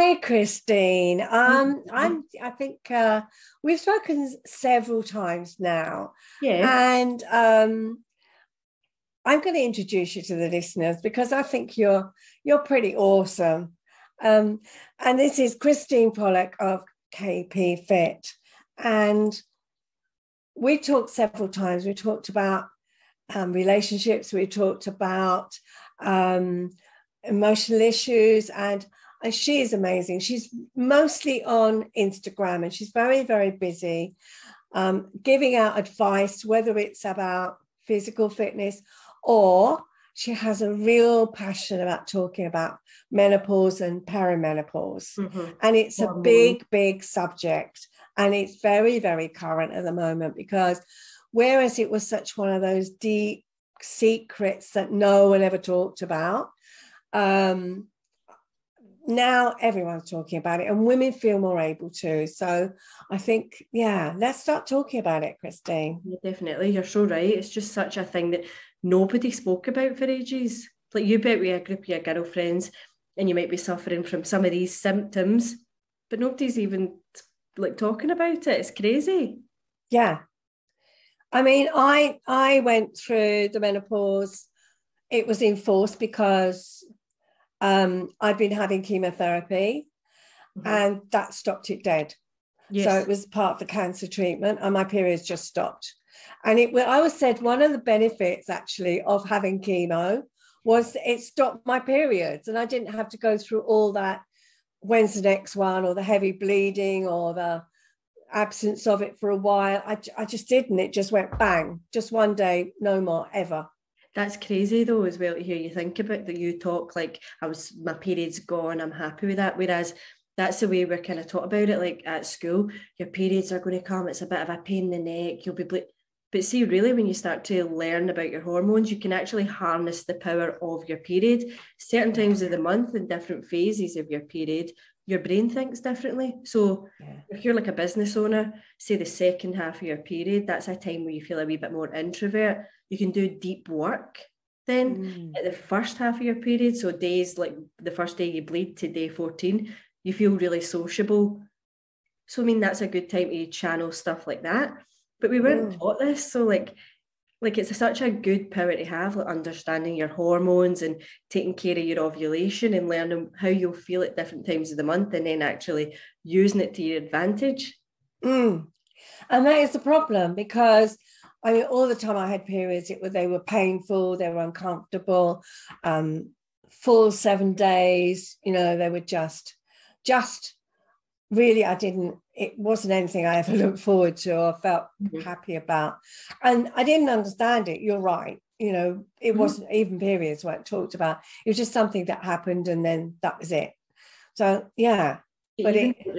Hi, Christine. I think we've spoken several times now, Yeah, and I'm going to introduce you to the listeners because I think you're pretty awesome. And this is Kristeen Pollock of KPing Fit, and we talked several times. We talked about relationships. We talked about emotional issues, and she is amazing. She's mostly on Instagram, and she's very, very busy giving out advice, whether it's about physical fitness or she has a real passion about talking about menopause and perimenopause. And it's a big, big subject. And it's very, very current at the moment because whereas it was such one of those deep secrets that no one ever talked about, now everyone's talking about it and women feel more able to. So I think, yeah, let's start talking about it, Christine. yeah, definitely. You're so right. It's just such a thing that nobody spoke about for ages. Like you bet with a group of your girlfriends and you might be suffering from some of these symptoms, but nobody's even like talking about it. It's crazy. Yeah. I mean, I went through the menopause. It was enforced because I'd been having chemotherapy and that stopped it dead. Yes. So it was part of the cancer treatment and my periods just stopped. And I was said one of the benefits actually of having chemo was it stopped my periods and I didn't have to go through all that, when's the next one, or the heavy bleeding or the absence of it for a while. I just didn't. It just went bang, just one day, no more, ever. That's crazy though as well to hear you think about that. You talk like my period's gone, I'm happy with that, whereas that's the way we're kind of taught about it, like at school, your periods are going to come, it's a bit of a pain in the neck, you'll be but see, really, when you start to learn about your hormones, you can actually harness the power of your period. Certain times of the month and different phases of your period, your brain thinks differently. So if you're like a business owner, say the second half of your period, that's a time where you feel a wee bit more introvert. You can do deep work then at the first half of your period. So days like the first day you bleed to day 14, you feel really sociable. So I mean, that's a good time to channel stuff like that. But we weren't taught this. So like it's such a good power to have, like understanding your hormones and taking care of your ovulation and learning how you'll feel at different times of the month and then actually using it to your advantage. And that is the problem because I mean, all the time I had periods, they were painful, they were uncomfortable, full 7 days, they were just really, it wasn't anything I ever looked forward to or felt happy about. And I didn't understand it. You're right. It wasn't, even periods weren't talked about. It was just something that happened and then that was it. So, yeah. But even going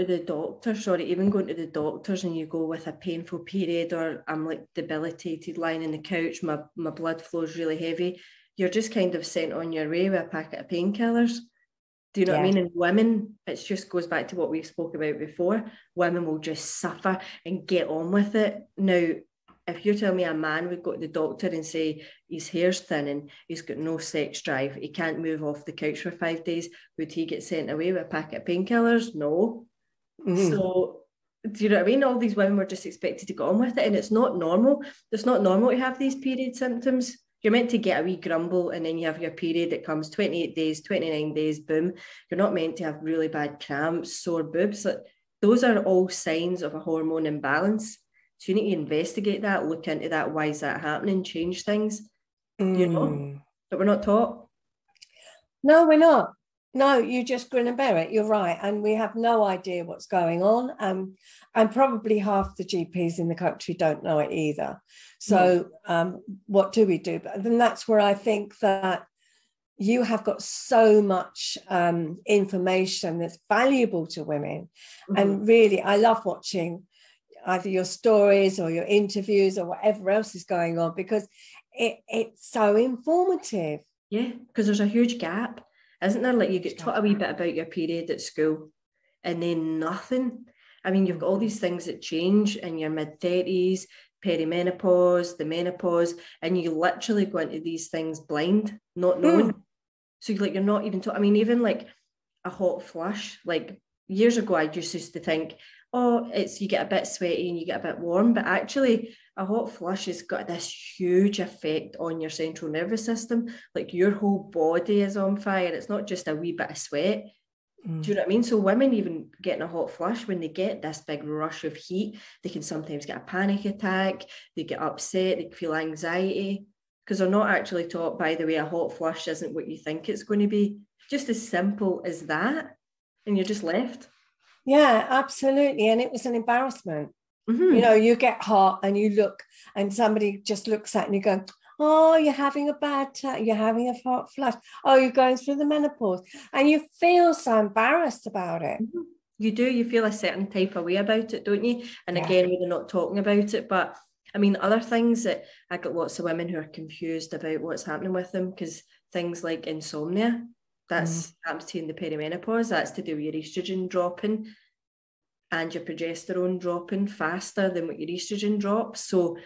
to the doctors and you go with a painful period or I'm like debilitated lying in the couch, my blood flow is really heavy, you're just kind of sent on your way with a packet of painkillers. Do you know what I mean? And women, it just goes back to what we spoke about before. Women will just suffer and get on with it. Now, if you're telling me a man would go to the doctor and say his hair's thinning, he's got no sex drive, he can't move off the couch for 5 days, would he get sent away with a packet of painkillers? No. So, do you know what I mean? All these women were just expected to get on with it, and it's not normal. It's not normal to have these period symptoms. You're meant to get a wee grumble and then you have your period that comes 28 days, 29 days, boom. You're not meant to have really bad cramps, sore boobs. Those are all signs of a hormone imbalance. So you need to investigate that, look into that. Why is that happening? Change things, but we're not taught. No, we're not. No, you just grin and bear it. You're right. And we have no idea what's going on. And probably half the GPs in the country don't know it either. So what do we do? But then that's where I think that you have got so much information that's valuable to women. And really, I love watching either your stories or your interviews or whatever else is going on because it's so informative. Yeah, because there's a huge gap, isn't there? Like you get taught a wee bit about your period at school and then nothing. I mean, you've got all these things that change in your mid-30s, perimenopause, the menopause, and you literally go into these things blind, not knowing. So you're not even taught. I mean, even like a hot flush. Like years ago, I just used to think, oh, it's you get a bit sweaty and you get a bit warm, but actually a hot flush has got this huge effect on your central nervous system. Like your whole body is on fire. It's not just a wee bit of sweat. Do you know what I mean? So women even getting a hot flush, when they get this big rush of heat, they can sometimes get a panic attack, they get upset, they feel anxiety, because they're not actually taught, by the way, a hot flush isn't what you think it's going to be. Just as simple as that. And you're just left. Yeah, absolutely. And it was an embarrassment. Mm-hmm. You know, you get hot and you look and somebody just looks at you and you go, oh, you're having a bad time. You're having a hot flush. Oh, you're going through the menopause. And you feel so embarrassed about it. Mm-hmm. You do. You feel a certain type of way about it, don't you? And again, we're not talking about it. But I mean, other things that I got lots of women who are confused about what's happening with them, because things like insomnia, that's happens to you in the perimenopause. That's to do with your estrogen dropping and your progesterone dropping faster than what your estrogen drops. So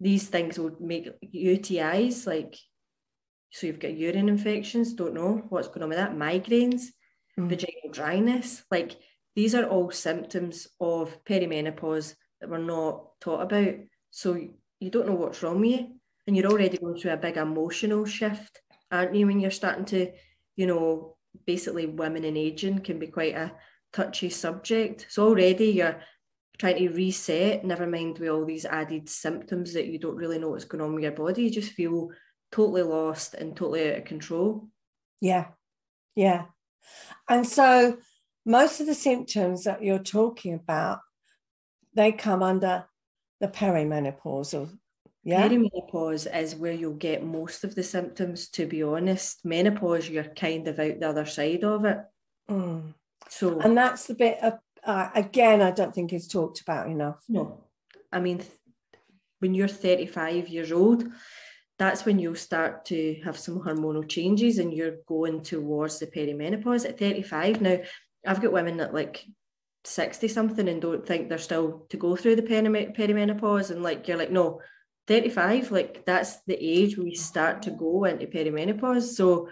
these things will make UTIs, like, so you've got urine infections, don't know what's going on with that, migraines, vaginal dryness. Like, these are all symptoms of perimenopause that we're not taught about. So you don't know what's wrong with you. And you're already going through a big emotional shift, aren't you, when you're starting to, you know, basically women in aging can be quite a touchy subject. So already you're trying to reset, never mind with all these added symptoms that you don't really know what's going on with your body. You just feel totally lost and totally out of control. Yeah. Yeah. And so most of the symptoms that you're talking about, they come under the perimenopausal. Yeah. Perimenopause is where you'll get most of the symptoms, to be honest. Menopause, you're kind of out the other side of it. So, and that's the bit of, again, I don't think it's talked about enough. No. I mean, when you're 35 years old, that's when you'll start to have some hormonal changes and you're going towards the perimenopause at 35. Now, I've got women that like 60 something and don't think they're still to go through the perimenopause, and like you're like, no, 35, like that's the age we start to go into perimenopause. So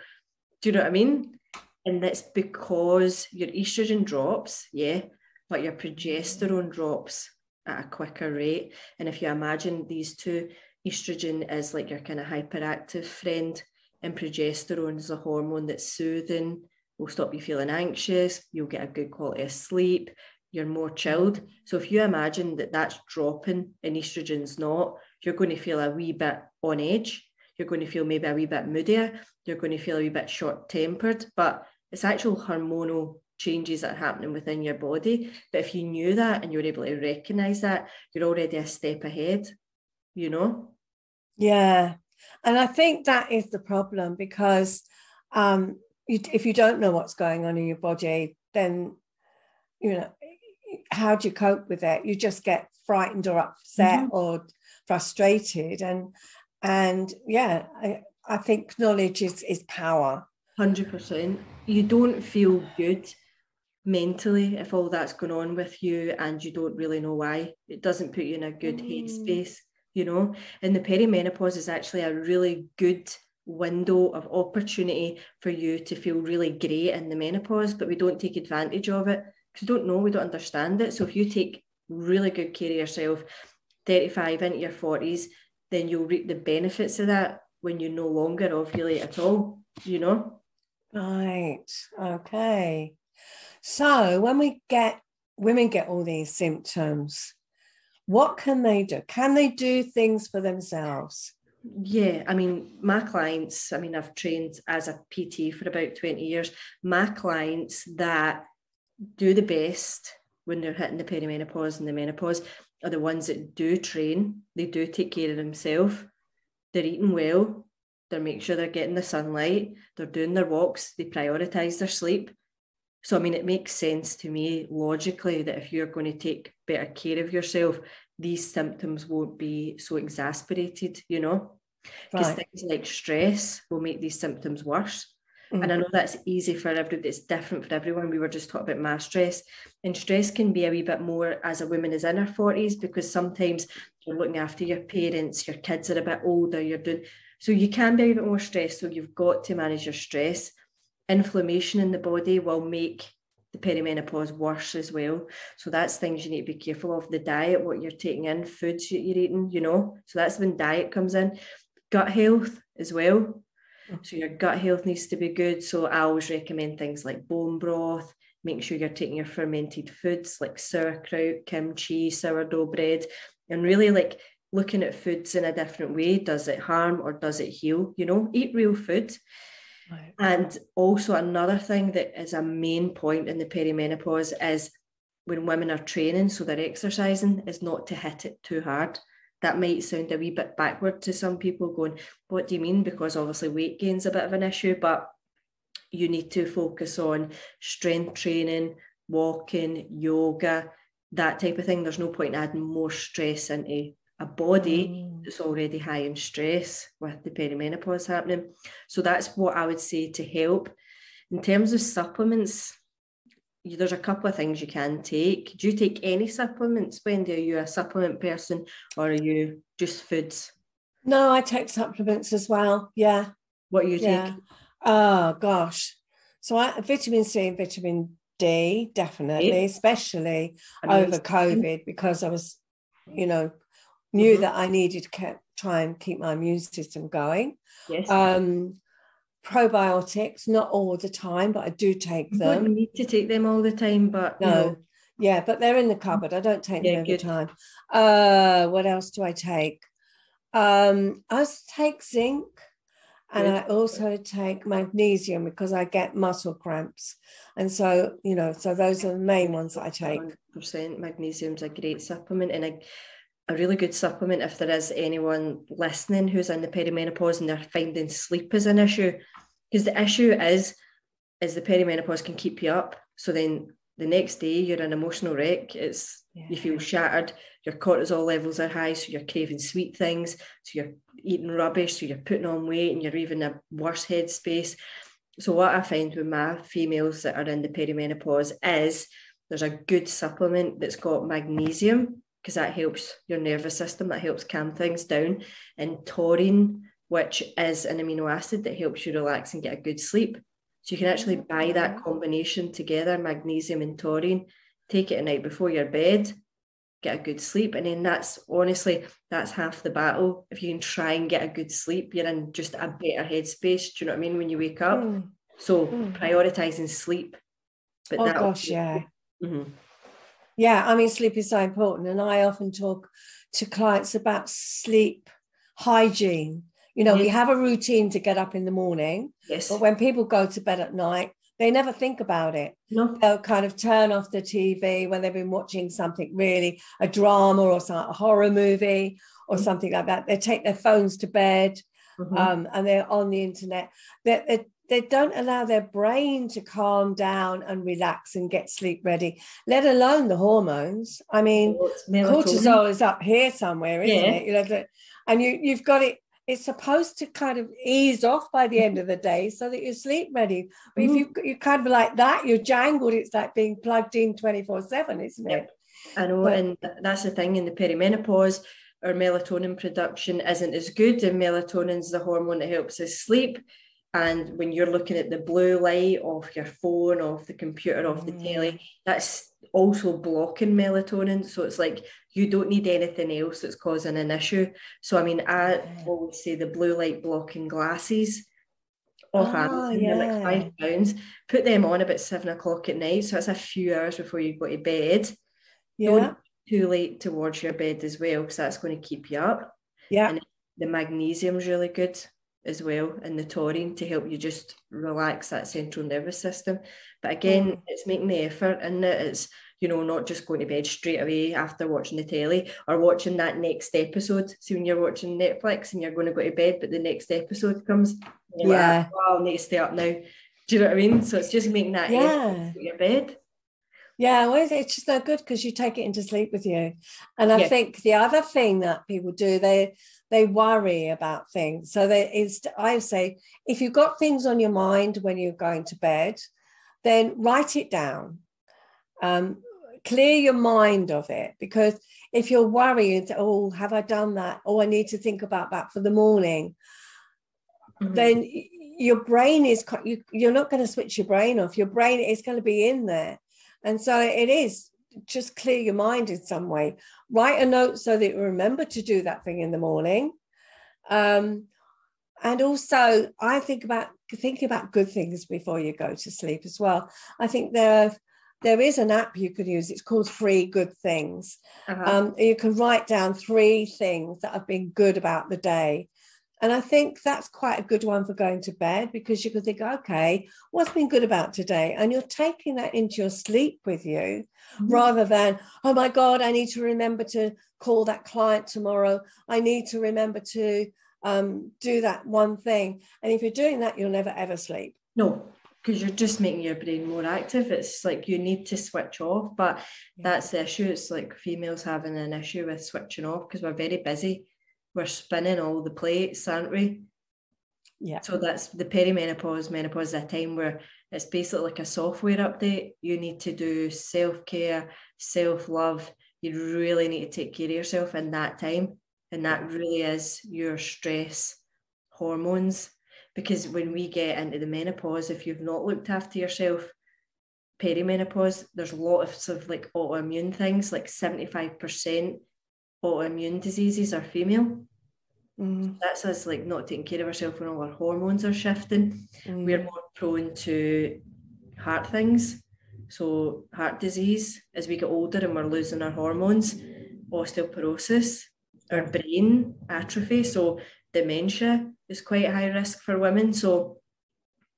do you know what I mean? And that's because your estrogen drops, but your progesterone drops at a quicker rate. And if you imagine these two, estrogen is like your kind of hyperactive friend, and progesterone is a hormone that's soothing, will stop you feeling anxious, you'll get a good quality of sleep, you're more chilled. So if you imagine that that's dropping and estrogen's not, you're going to feel a wee bit on edge, you're going to feel maybe a wee bit moodier, you're going to feel a wee bit short-tempered, but it's actual hormonal changes that are happening within your body. But if you knew that and you were able to recognise that, you're already a step ahead, you know? Yeah. And I think that is the problem, because if you don't know what's going on in your body, then, you know, how do you cope with it? You just get frightened or upset or frustrated. And yeah, I think knowledge is power. 100%. You don't feel good mentally if all that's going on with you and you don't really know why. It doesn't put you in a good headspace, you know. And the perimenopause is actually a really good window of opportunity for you to feel really great in the menopause, but we don't take advantage of it because we don't know, we don't understand it. So if you take really good care of yourself 35 into your 40s, then you'll reap the benefits of that when you no longer ovulate at all, you know? Right. Okay. So when women get all these symptoms, what can they do? Can they do things for themselves? Yeah, I mean, my clients, I've trained as a PT for about 20 years. My clients that do the best when they're hitting the perimenopause and the menopause are the ones that do train. They do take care of themselves. They're eating well. They make sure they're getting the sunlight. They're doing their walks. They prioritise their sleep. So, I mean, it makes sense to me logically that if you're going to take better care of yourself, these symptoms won't be so exasperated, you know, because things like stress will make these symptoms worse. And I know that's easy for everybody, it's different for everyone. We were just talking about my stress, and stress can be a wee bit more as a woman is in her 40s, because sometimes you're looking after your parents, your kids are a bit older, so you can be a bit more stressed. So you've got to manage your stress. inflammation in the body will make the perimenopause worse as well. So that's things you need to be careful of. The diet, what you're taking in, foods that you're eating, you know. So that's when diet comes in. Gut health as well. So your gut health needs to be good. So I always recommend things like bone broth. Make sure you're taking your fermented foods like sauerkraut, kimchi, sourdough bread, and really like looking at foods in a different way. Does it harm or does it heal? You know, eat real food. Right. And also another thing that is a main point in the perimenopause is when women are training, so they're exercising, is not to hit it too hard. That might sound a wee bit backward to some people going, what do you mean? Because obviously weight gain's a bit of an issue, but you need to focus on strength training, walking, yoga, that type of thing. There's no point in adding more stress into a body that's already high in stress with the perimenopause happening. So that's what I would say to help. In terms of supplements, there's a couple of things you can take. Do you take any supplements, Wendy? Are you a supplement person or are you just foods? No, I take supplements as well. Yeah. What are you taking? Oh, gosh. So vitamin C and vitamin D, definitely, especially over COVID, because I was, you know, knew that I needed to try and keep my immune system going. Yes. Probiotics, not all the time, but I do take them. You don't need to take them all the time, but no, you know. Yeah, but they're in the cupboard. I don't take them every time. What else do I take? I take zinc, and I also take magnesium because I get muscle cramps, and so you know, so those are the main ones that I take. 100%. Magnesium's a great supplement, and a really good supplement if there is anyone listening who's in the perimenopause and they're finding sleep is an issue, because the issue is the perimenopause can keep you up. So then the next day you're an emotional wreck. You feel shattered, your cortisol levels are high, so you're craving sweet things, so you're eating rubbish, so you're putting on weight and you're even in a worse headspace. So what I find with my females that are in the perimenopause is there's a good supplement that's got magnesium, because that helps your nervous system, that helps calm things down, and taurine, which is an amino acid that helps you relax and get a good sleep. So you can actually buy that combination together, magnesium and taurine, take it at night before your bed, get a good sleep. And then that's half the battle. If you can try and get a good sleep, you're in just a better headspace. Do you know what I mean? When you wake up. So prioritizing sleep. But Yeah, I mean, sleep is so important. And I often talk to clients about sleep hygiene. You know, we have a routine to get up in the morning, but when people go to bed at night, they never think about it. No. They'll kind of turn off the TV when they've been watching something really, a drama or a horror movie or something like that. They take their phones to bed and they're on the internet. They don't allow their brain to calm down and relax and get sleep ready, let alone the hormones. I mean, cortisol is up here somewhere, isn't it? You know, and you've got it. It's supposed to kind of ease off by the end of the day so that you're sleep ready. But if you kind of like that, you're jangled. It's like being plugged in 24/7, isn't it? I know, and that's the thing in the perimenopause. Our melatonin production isn't as good, and melatonin's the hormone that helps us sleep. And when you're looking at the blue light off your phone, off the computer, off the telly, that's also blocking melatonin. So it's like you don't need anything else that's causing an issue. So, I mean, I always say the blue light blocking glasses off Amazon, they're like £5. Put them on about 7 o'clock at night. So it's a few hours before you go to bed. Don't too late towards your bed as well, because that's going to keep you up. And the magnesium's really good as well, and the taurine to help you just relax that central nervous system. But again, it's making the effort, and it's, you know, not just going to bed straight away after watching the telly or watching that next episode. So when you're watching Netflix and you're going to go to bed, but the next episode comes, and you're like, oh, I need to stay up now. Do you know what I mean? So it's just making that effort to go to your bed. Yeah, well, it's just no good because you take it into sleep with you. And I think the other thing that people do, they worry about things. So I say, if you've got things on your mind when you're going to bed, then write it down. Clear your mind of it, because if you're worried, oh, have I done that? Oh, I need to think about that for the morning. Then your brain is, you're not going to switch your brain off. Your brain is going to be in there. And so it is just clear your mind in some way. Write a note so that you remember to do that thing in the morning. And also, I think about thinking about good things before you go to sleep as well. I think there is an app you could use. It's called Free Good Things. You can write down 3 things that have been good about the day. And I think that's quite a good one for going to bed, because you can think, okay, what's been good about today? And you're taking that into your sleep with you, rather than, oh my God, I need to remember to call that client tomorrow. I need to remember to do that one thing. And if you're doing that, you'll never, ever sleep. No, because you're just making your brain more active. It's like you need to switch off. But that's the issue. It's like females having an issue with switching off because we're very busy. We're spinning all the plates, aren't we? Yeah. So that's the perimenopause. Menopause is a time where it's basically like a software update. You need to do self-care, self-love. You really need to take care of yourself in that time. And that really is your stress hormones. Because when we get into the menopause, if you've not looked after yourself, perimenopause, there's lots of like autoimmune things, like 75% autoimmune diseases are female. That's us like not taking care of ourselves when all our hormones are shifting. We're more prone to heart things. So heart disease as we get older and we're losing our hormones, osteoporosis, our brain atrophy. So dementia is quite high risk for women. So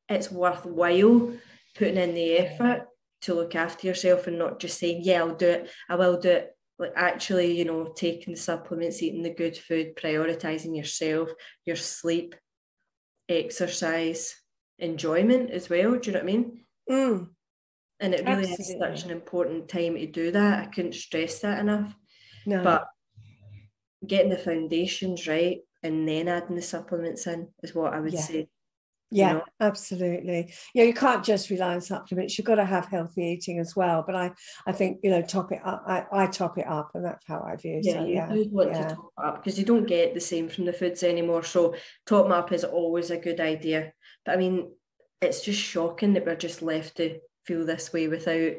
it's worthwhile putting in the effort to look after yourself and not just saying, yeah, I'll do it, I will do it. Like actually, you know, taking the supplements, eating the good food, prioritizing yourself, your sleep, exercise, enjoyment as well. Do you know what I mean? And it really is such an important time to do that. I couldn't stress that enough. No. But getting the foundations right and then adding the supplements in is what I would say. Yeah, you know? Absolutely. Yeah, you can't just rely on supplements. You've got to have healthy eating as well. But I think, you know, top it up. I top it up, and that's how I view. Yeah, so, you do want to top it up because you don't get the same from the foods anymore. So topping up is always a good idea. But I mean, it's just shocking that we're just left to feel this way without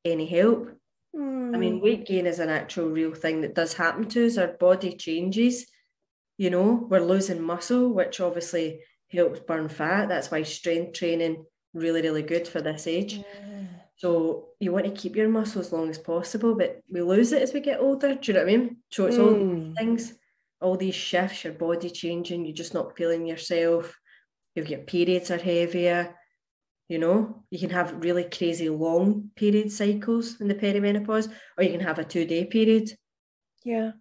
any help. I mean, weight gain is an actual real thing that does happen to us. Our body changes. You know, we're losing muscle, which obviously helps burn fat. That's why strength training really, really good for this age. So you want to keep your muscle as long as possible, but we lose it as we get older. Do you know what I mean? So it's all these things, all these shifts, your body changing, you're just not feeling yourself. Your periods are heavier. You know, you can have really crazy long period cycles in the perimenopause, or you can have a 2-day period. Yeah.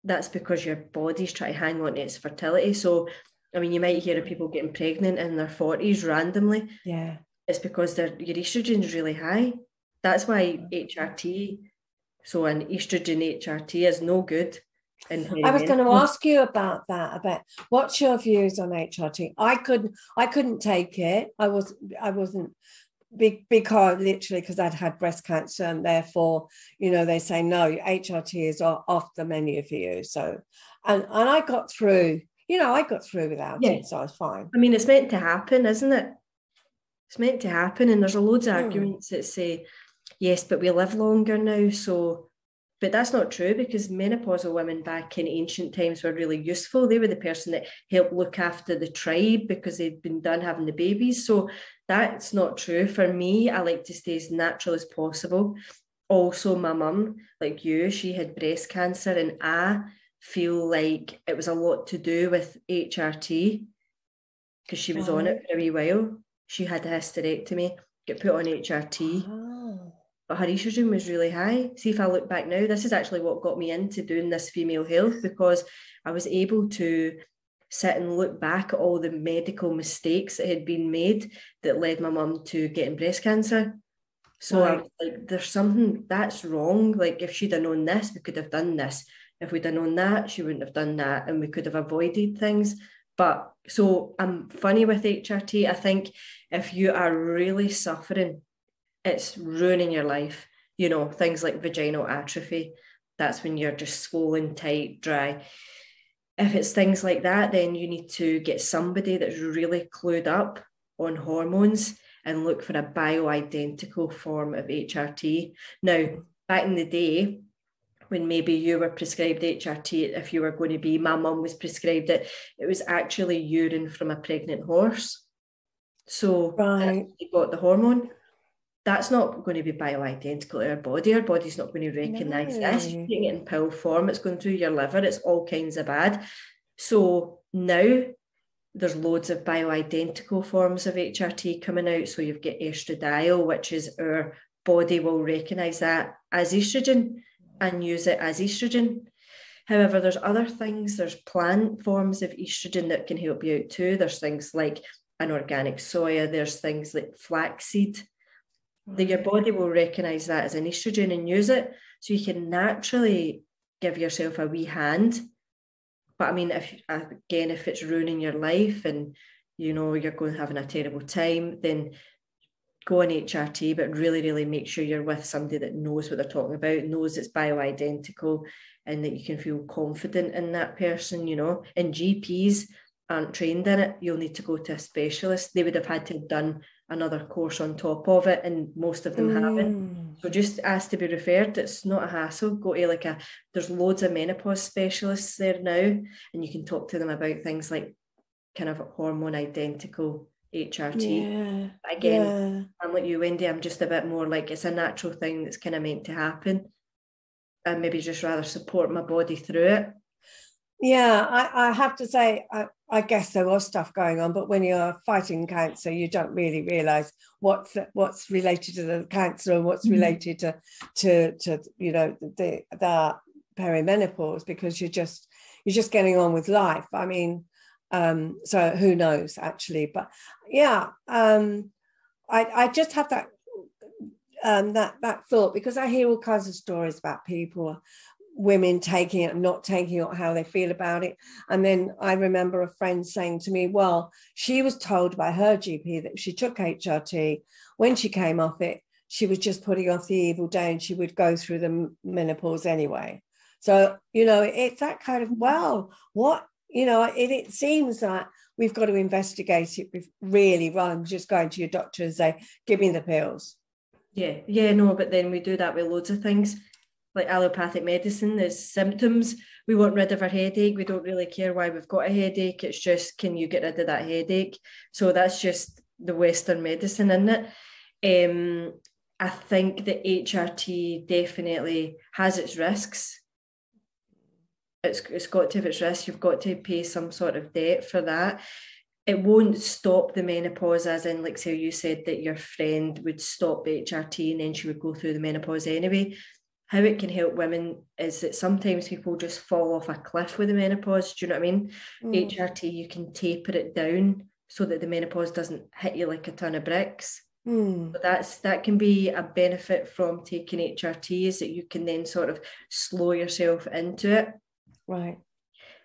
That's because your body's trying to hang on to its fertility. So I mean, you might hear of people getting pregnant in their 40s randomly. Yeah. It's because your estrogen is really high. That's why HRT, so an estrogen HRT is no good. I was going to ask you about that, about what's your views on HRT? I couldn't take it. I wasn't because literally because I'd had breast cancer, and therefore, you know, they say no, HRT is off the menu for you. So, and I got through. You know, I got through without it, so I was fine. I mean, it's meant to happen, isn't it? It's meant to happen. And there's a loads of arguments that say, yes, but we live longer now. So, but that's not true, because menopausal women back in ancient times were really useful. They were the person that helped look after the tribe because they'd been done having the babies. So that's not true. For me, I like to stay as natural as possible. Also, my mum, like you, she had breast cancer, and I feel like it was a lot to do with HRT because she was on it for a wee while. She had a hysterectomy, get put on HRT, but her estrogen was really high. See, if I look back now, this is actually what got me into doing this female health, because I was able to sit and look back at all the medical mistakes that had been made that led my mum to getting breast cancer. So I was like, there's something that's wrong. Like, if she'd have known this, we could have done this. If we'd have known that, she wouldn't have done that, and we could have avoided things. But so I'm funny with HRT. I think if you are really suffering, it's ruining your life. You know, things like vaginal atrophy. That's when you're just swollen, tight, dry. If it's things like that, then you need to get somebody that's really clued up on hormones and look for a bioidentical form of HRT. Now, back in the day, when maybe you were prescribed HRT, if you were going to be, my mum was prescribed it, it was actually urine from a pregnant horse. So you got the hormone. That's not going to be bioidentical to our body. Our body's not going to recognise this. You're taking it in pill form. It's going through your liver. It's all kinds of bad. So now there's loads of bioidentical forms of HRT coming out. So you've got estradiol, which is our body will recognise that as estrogen and use it as estrogen. However, there's other things. There's plant forms of estrogen that can help you out too. There's things like an organic soya. There's things like flaxseed. That your body will recognise that as an estrogen and use it. So you can naturally give yourself a wee hand. But I mean, if it's ruining your life and, you know, you're going having a terrible time, then go on HRT, but really, really make sure you're with somebody that knows what they're talking about, knows it's bioidentical, and that you can feel confident in that person, you know. And GPs aren't trained in it. You'll need to go to a specialist. They would have had to have done another course on top of it, and most of them haven't. So just ask to be referred. It's not a hassle. Go to there's loads of menopause specialists there now, and you can talk to them about things like kind of hormone identical HRT. Again, I'm like you, Wendy, I'm just a bit more like it's a natural thing that's kind of meant to happen, and maybe just rather support my body through it. Yeah, I have to say, I guess there was stuff going on, but when you're fighting cancer, you don't really realise what's related to the cancer and what's related to you know, the perimenopause, because you're just getting on with life. I mean, so who knows actually? But yeah, I just have that that thought, because I hear all kinds of stories about people, women taking it and not taking it, how they feel about it. And then I remember a friend saying to me, well, she was told by her GP that if she took HRT, when she came off it, she was just putting off the evil day and she would go through the menopause anyway. So, you know, it's that kind of, well, what, you know, it seems that we've got to investigate it really, rather than just going to your doctor and say, give me the pills. Yeah, no, but then we do that with loads of things. Like allopathic medicine, there's symptoms. We want rid of our headache. We don't really care why we've got a headache. It's just, can you get rid of that headache? So that's just the Western medicine, isn't it? I think that HRT definitely has its risks. It's got to have its risks. You've got to pay some sort of debt for that. It won't stop the menopause, as in, like, say you said that your friend would stop HRT and then she would go through the menopause anyway. How it can help women is that sometimes people just fall off a cliff with the menopause. Do you know what I mean? HRT, you can taper it down so that the menopause doesn't hit you like a ton of bricks. So that can be a benefit from taking HRT, is that you can then sort of slow yourself into it. Right.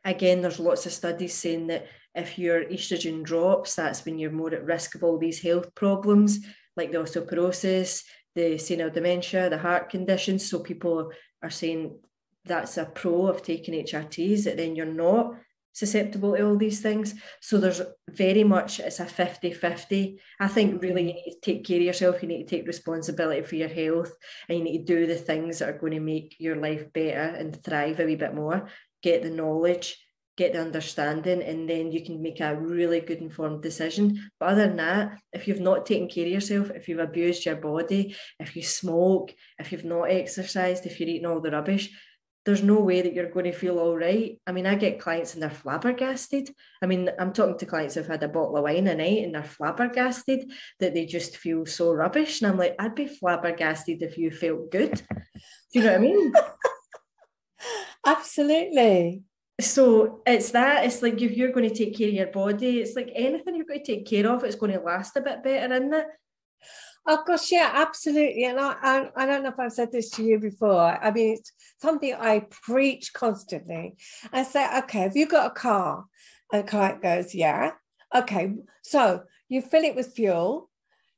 Again, there's lots of studies saying that if your estrogen drops, that's when you're more at risk of all these health problems, like the osteoporosis, the senile dementia, the heart conditions. So people are saying that's a pro of taking HRTs, that then you're not susceptible to all these things. So there's very much, it's a 50-50. I think really you need to take care of yourself. You need to take responsibility for your health, and you need to do the things that are going to make your life better and thrive a wee bit more. Get the knowledge, get the understanding, and then you can make a really good informed decision. But other than that, if you've not taken care of yourself, if you've abused your body, if you smoke, if you've not exercised, if you're eating all the rubbish, there's no way that you're going to feel all right. I mean, I get clients and they're flabbergasted. I mean, I'm talking to clients who've had a bottle of wine a night and they're flabbergasted that they just feel so rubbish. And I'm like, I'd be flabbergasted if you felt good. Do you know what I mean? Absolutely. So it's that, it's like, if you're going to take care of your body, it's like anything you're going to take care of, it's going to last a bit better, isn't it? Oh gosh, yeah, absolutely. And I don't know if I've said this to you before. I mean, it's something I preach constantly. I say, okay, have you got a car? And the client goes, yeah. Okay, so you fill it with fuel,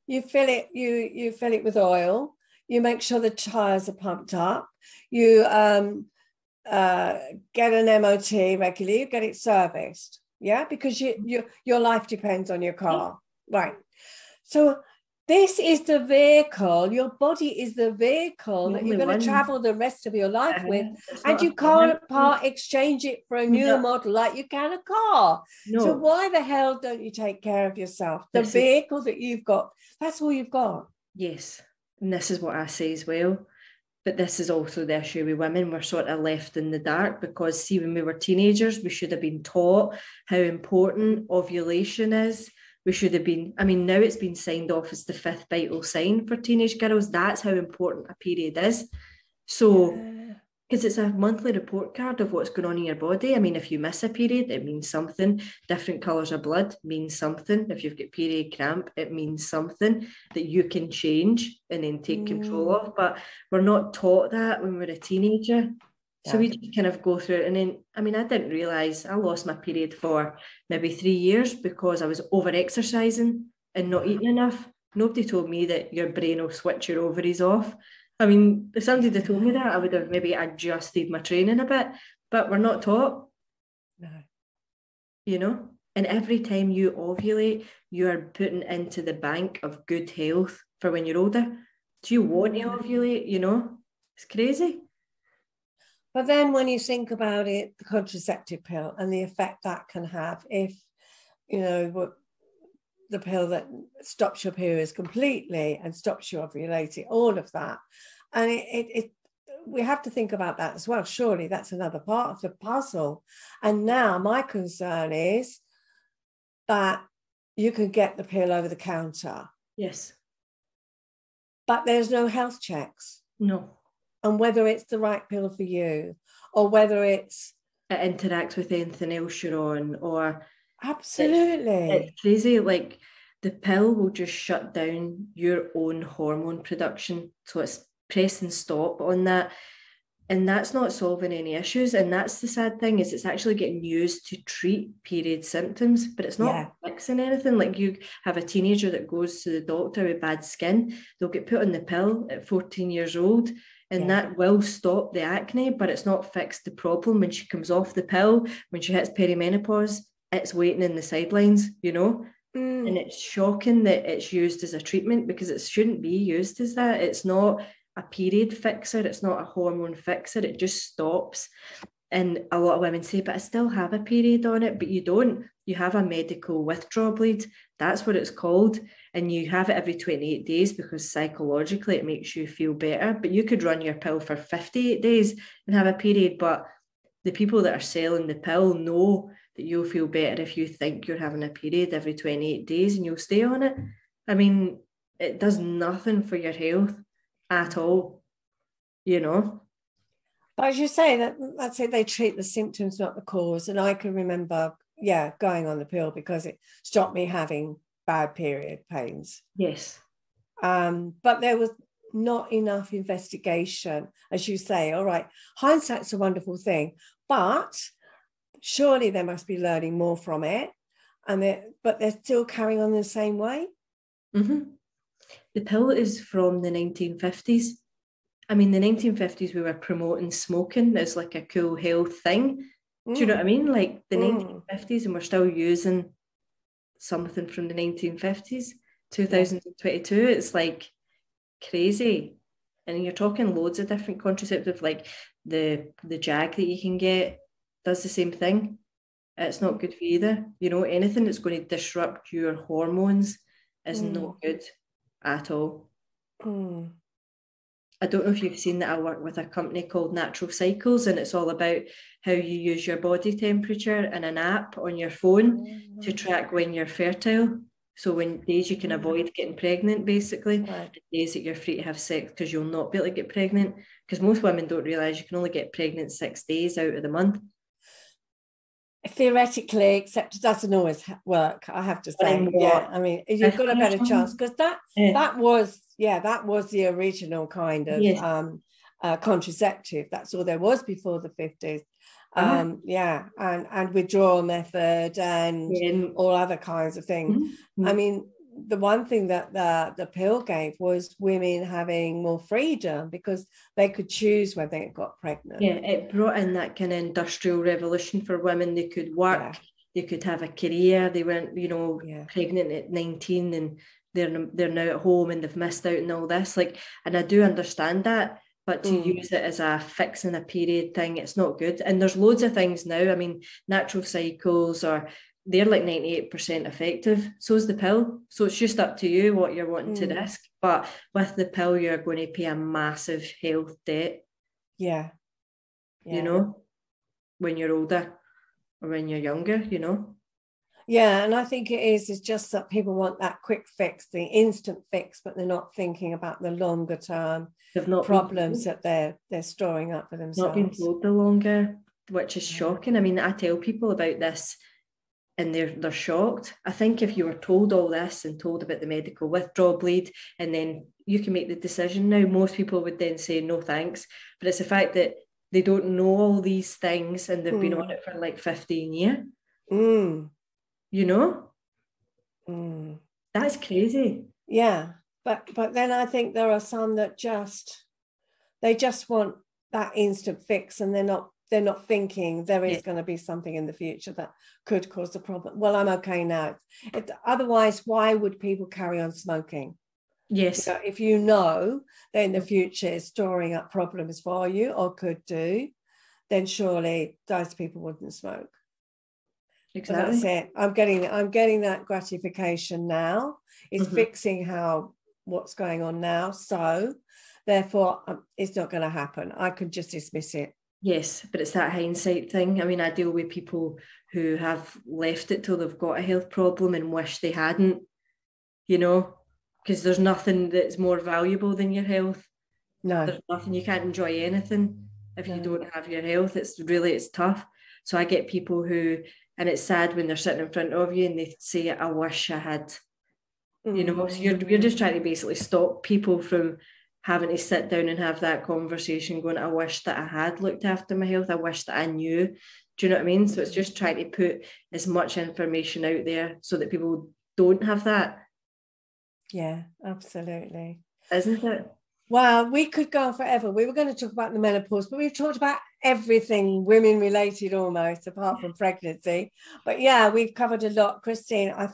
you fill it with oil, you make sure the tires are pumped up, you get an MOT regularly, you get it serviced. Yeah, because your life depends on your car. Right. So this is the vehicle, your body is the vehicle that you're going to travel the rest of your life with. And you can't part exchange it for a new model like you can a car. No. So why the hell don't you take care of yourself? The vehicle that you've got, that's all you've got. Yes. And this is what I say as well. But this is also the issue with women. We're sort of left in the dark because, see, when we were teenagers, we should have been taught how important ovulation is. We should have been, I mean, now it's been signed off as the 5th vital sign for teenage girls. That's how important a period is. So, because it's a monthly report card of what's going on in your body. I mean, if you miss a period, it means something. Different colours of blood means something. If you've got period cramp, it means something that you can change and then take control of. But we're not taught that when we're a teenager. So we just kind of go through it. And then, I mean, I didn't realise I lost my period for maybe 3 years because I was over-exercising and not eating enough. Nobody told me that your brain will switch your ovaries off. I mean, if somebody had told me that, I would have maybe adjusted my training a bit. But we're not taught. No. You know? And every time you ovulate, you are putting into the bank of good health for when you're older. Do you want to ovulate? You know? It's crazy. But then when you think about it, the contraceptive pill and the effect that can have if, you know, the pill that stops your periods completely and stops you ovulating, all of that. And we have to think about that as well. Surely that's another part of the puzzle. And now my concern is that you can get the pill over the counter. Yes. But there's no health checks. No. And whether it's the right pill for you or whether it interacts with anything else you're on, or absolutely, it's crazy. Like the pill will just shut down your own hormone production, so it's pressing stop on that, and that's not solving any issues. And that's the sad thing, is it's actually getting used to treat period symptoms, but it's not fixing anything. Like you have a teenager that goes to the doctor with bad skin, they'll get put on the pill at 14 years old. And that will stop the acne, but it's not fixed the problem. When she comes off the pill, when she hits perimenopause, it's waiting in the sidelines, you know? And it's shocking that it's used as a treatment, because it shouldn't be used as that. It's not a period fixer. It's not a hormone fixer. It just stops. And a lot of women say, but I still have a period on it. But you don't. You have a medical withdrawal bleed. That's what it's called. And you have it every 28 days because psychologically it makes you feel better. But you could run your pill for 58 days and have a period. But the people that are selling the pill know that you'll feel better if you think you're having a period every 28 days and you'll stay on it. I mean, it does nothing for your health at all, you know? But as you say, that's it, they treat the symptoms, not the cause. And I can remember, going on the pill because it stopped me having bad period pains. Yes. But there was not enough investigation, as you say. All right, hindsight's a wonderful thing, but surely they must be learning more from it. But they're still carrying on the same way. Mm-hmm. The pill is from the 1950s. I mean, the 1950s, we were promoting smoking as like a cool health thing. Do you know what I mean? Like the 1950s, and we're still using something from the 1950s, 2022. It's like crazy. And you're talking loads of different contraceptives, like the Jag that you can get does the same thing. It's not good for either. You know, anything that's going to disrupt your hormones is not good at all. I don't know if you've seen that. I work with a company called Natural Cycles, and it's all about how you use your body temperature and an app on your phone to track when you're fertile. So when days you can avoid getting pregnant, basically, the days that you're free to have sex, because you'll not be able to get pregnant. Because most women don't realise you can only get pregnant 6 days out of the month. Theoretically, except it doesn't always work, I have to say. I mean, you've got a better chance, because that was the original kind of contraceptive. That's all there was before the 50s. And withdrawal method and all other kinds of things. I mean, the one thing that the pill gave was women having more freedom because they could choose when they got pregnant. Yeah, it brought in that kind of industrial revolution for women. They could work, they could have a career. They weren't, pregnant at 19 and they're now at home and they've missed out on all this. Like, and I do understand that, but to use it as a fixing a period thing, it's not good. And there's loads of things now. I mean, natural cycles they're like 98% effective. So is the pill. So it's just up to you what you're wanting to risk. But with the pill, you're going to pay a massive health debt. Yeah. When you're older or when you're younger, Yeah, and I think it's just that people want that quick fix, the instant fix, but they're not thinking about the longer term problems that they're storing up for themselves. Not being told the longer, which is shocking. I mean, I tell people about this and they're shocked. I think if you were told all this and told about the medical withdrawal bleed, and then you can make the decision now, most people would then say no thanks. But it's the fact that they don't know all these things and they've been on it for like 15 years. That's crazy. Yeah, but then I think there are some that they just want that instant fix, and they're not thinking there is going to be something in the future that could cause a problem. Well, I'm okay now. Otherwise, why would people carry on smoking? Yes. If you know that in the future is storing up problems for you or could do, then surely those people wouldn't smoke. Exactly. But that's it. I'm getting that gratification now. It's fixing what's going on now. So therefore, it's not going to happen. I could just dismiss it. Yes, but it's that hindsight thing. I mean, I deal with people who have left it till they've got a health problem and wish they hadn't, because there's nothing that's more valuable than your health. No. There's nothing. You can't enjoy anything if you don't have your health. It's tough. So I get people who, and it's sad when they're sitting in front of you and they say, I wish I had, so you're just trying to basically stop people from having to sit down and have that conversation going, I wish that I had looked after my health. I wish that I knew. Do you know what I mean? So it's just trying to put as much information out there so that people don't have that. Yeah, absolutely. Isn't it? Well, we could go on forever. We were going to talk about the menopause, but we've talked about everything women related almost, apart from pregnancy. But yeah, we've covered a lot. Kristeen, I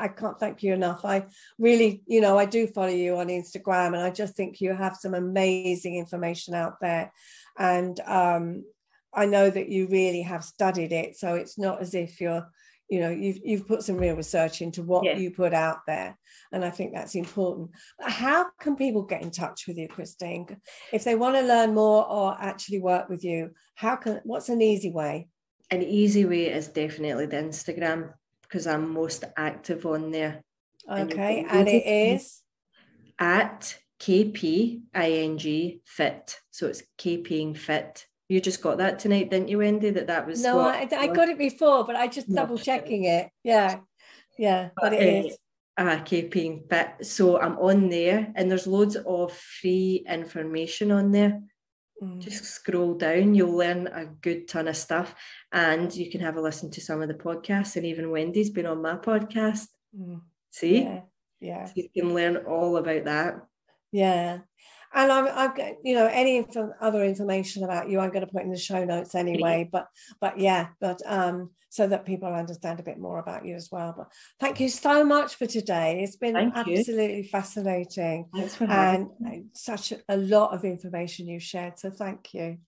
can't thank you enough. I really, I do follow you on Instagram, and I just think you have some amazing information out there. And I know that you really have studied it. So it's not as if you've put some real research into what you put out there. And I think that's important. But how can people get in touch with you, Kristeen? If they want to learn more or actually work with you, what's an easy way? An easy way is definitely the Instagram, because I'm most active on there. Okay, and it is? At KPing Fit. So it's KPing Fit. You just got that tonight, didn't you, Wendy? That was no, I got it before, but I just double checking it. Yeah, but it is. KPing Fit. So I'm on there, and there's loads of free information on there. Just scroll down, you'll learn a good ton of stuff, and you can have a listen to some of the podcasts, and even Wendy's been on my podcast. See? Yeah. So you can learn all about that. Yeah. And I've got, any other information about you, I'm going to put in the show notes anyway. But so that people understand a bit more about you as well. But thank you so much for today. It's been absolutely fascinating. Thanks for having me. And such a lot of information you've shared. So thank you.